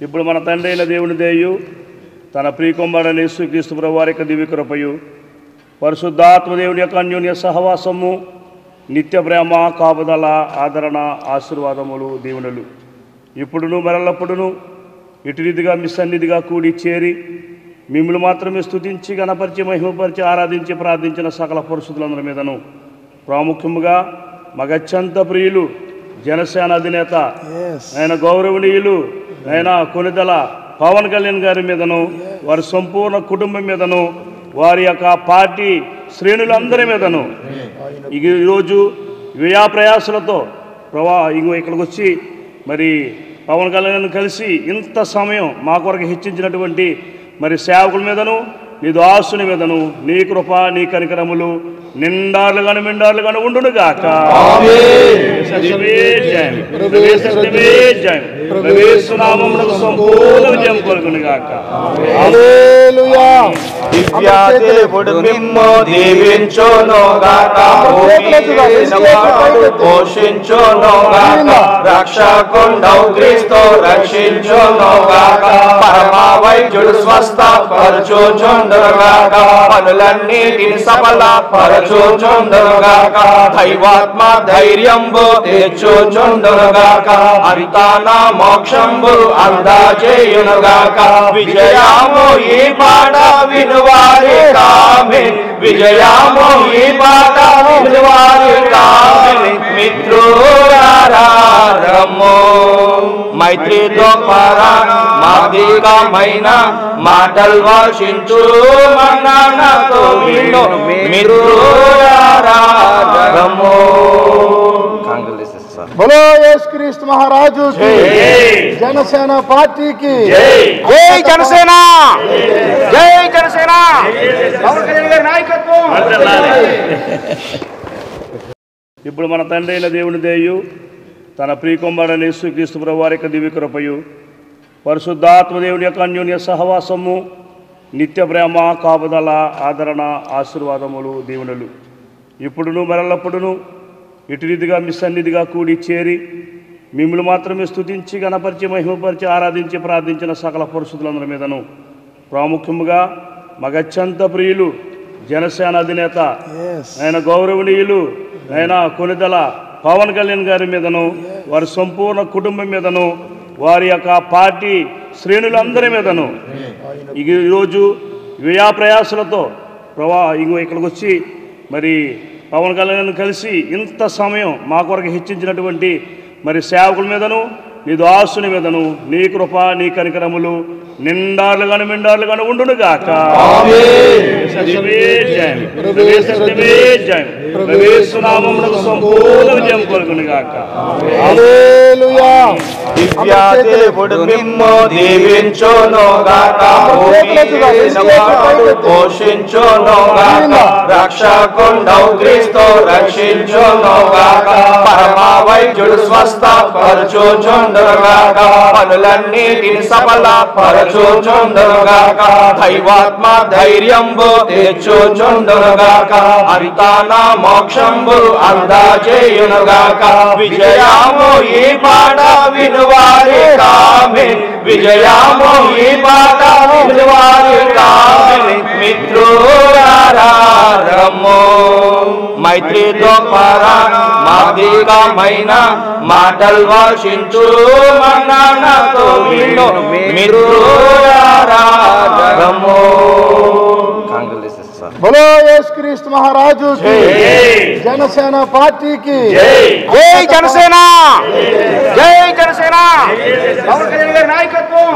ఇప్పుడు మన తండ్రి అయిన దేవుని దయయు తన ప్రియకుమారుడైన యేసుక్రీస్తు ప్రభువు వారి యొక్క దివ్య కృపయు పరిశుద్ధాత్మ దేవుని యొక్క అన్యోన్య సహవాసము నిత్య ప్రేమ కాపుదల ఆదరణ ఆశీర్వాదములు దీవెనలు ఇప్పుడును మరలప్పుడును ఇటు రీతిగా మీ సన్నిధిగా కూడి చేరి మిమ్మల్ని మాత్రమే స్తుతించి గణపరిచి మహిమపరిచి ఆరాధించి ప్రార్థించిన సకల పరిశుద్ధులందరి మీదను ప్రాముఖ్యముగా మగత్యంత ప్రియులు జనసేన అధినేత ఆయన గౌరవనీయులు ఆయన కొనిదల పవన్ కళ్యాణ్ గారి మీదను వారి సంపూర్ణ కుటుంబం మీదను వారి యొక్క పార్టీ శ్రేణులందరి మీదను ఈరోజు వ్యయ ప్రయాసలతో ఇక్కడికి వచ్చి మరి పవన్ కళ్యాణ్ కలిసి ఇంత సమయం మా కొరకు హెచ్చించినటువంటి మరి సేవకుల మీదను నీ దాసుని మీదను నీ కృప నీ కనికరములు నిండార్లుగాను మెండార్లుగాను ఉండునుగాక. సంపూర్ణ విజయం కలుగునుగాక. రక్షకుండవు క్రీస్తు రక్షించునుగాక. పరమా వైద్యుడు స్వస్థ పరచుచుండుగాక. పనులన్నిటిని సఫల పరచుచుండుగాక. దైవాత్మ ధైర్యంబు తెచ్చుచుండుగాక. అంతా నా మోక్షంబు అందజేయునుగాక. విజయము ఈ పాట వినువారి కామె. విజయము ఈ పాట వినువారి కామె. మిత్రులారము మైత్రితో పరమాధికమైన మాటలు వర్షించు మన్ననతో విను మిత్రులారము. बोलो యేసుక్రీస్తు महाराजू की जनसेन पार्टी की जय जनसेन जय जनसेन पवन कल्याण गाరి నాయకత్వం. ఇప్పుడు మన తండ్రి అయిన దేవుని దయయు తన ప్రియకుమారుడైన యేసుక్రీస్తు ప్రభువు వారి యొక్క దివ్య కృపయు పరిశుద్ధాత్మ దేవుని యొక్క అన్యోన్య సహవాసము నిత్య ప్రేమ కాపుదల ఆదరణ ఆశీర్వాదములు దీవెనలు ఇప్పుడును మరలప్పుడును ఇటు రీతిగా మీ సన్నిధిగా కూడి చేరి మిమ్మల్ని మాత్రమే స్తుతించి గణపరిచి మహిమపరిచి ఆరాధించి ప్రార్థించిన సకల పరిశుద్ధులందరి మీదను ప్రాముఖ్యముగా మగత్యంత ప్రియులు జనసేన అధినేత ఆయన గౌరవనీయులు ఆయన కొనిదల పవన్ కళ్యాణ్ గారి మీదను వారి సంపూర్ణ కుటుంబం మీదను వారి యొక్క పార్టీ శ్రేణులందరి మీదను ఈరోజు వ్యయ ప్రయాసలతో ఇక్కడికి వచ్చి మరి పవన్ కళ్యాణ్ కలిసి ఇంత సమయం మా కొరకు హెచ్చించినటువంటి మరి సేవకుల మీదను నీ దాసుని మీదను నీ కృప నీ కనికరములు నిండార్లుగాను మెండార్లుగాను ఉండునుగాక. సంపూర్ణ విజయం కలుగునుగాక. దివ్యాదేవుడు మిమ్ము దీవించునుగాక. పోషించునుగాక. రక్షకుండవు క్రీస్తు రక్షించునుగాక. పరమా వైద్యుడు స్వస్థ పరచుచుండుగాక. పనులన్నిటిని సఫల పరచుచుండుగాక. దైవాత్మ ధైర్యంబు తెచ్చుచుండుగాక. అంతా నా మోక్షంబు అందజేయునుగాక. విజయము ఈ పాట వినువారి కామె. విజయము ఈ పాట వినువారి కామె. మిత్రులారము మైత్రితో పరమాధికమైన మాటలు వర్షించు మన్ననతో విను మిత్రులారము. बोलो యేసుక్రీస్తు महाराजू की जनसेन पार्टी की जय जनसेन जय जनसेन पवन कल्याण गाరి నాయకత్వం.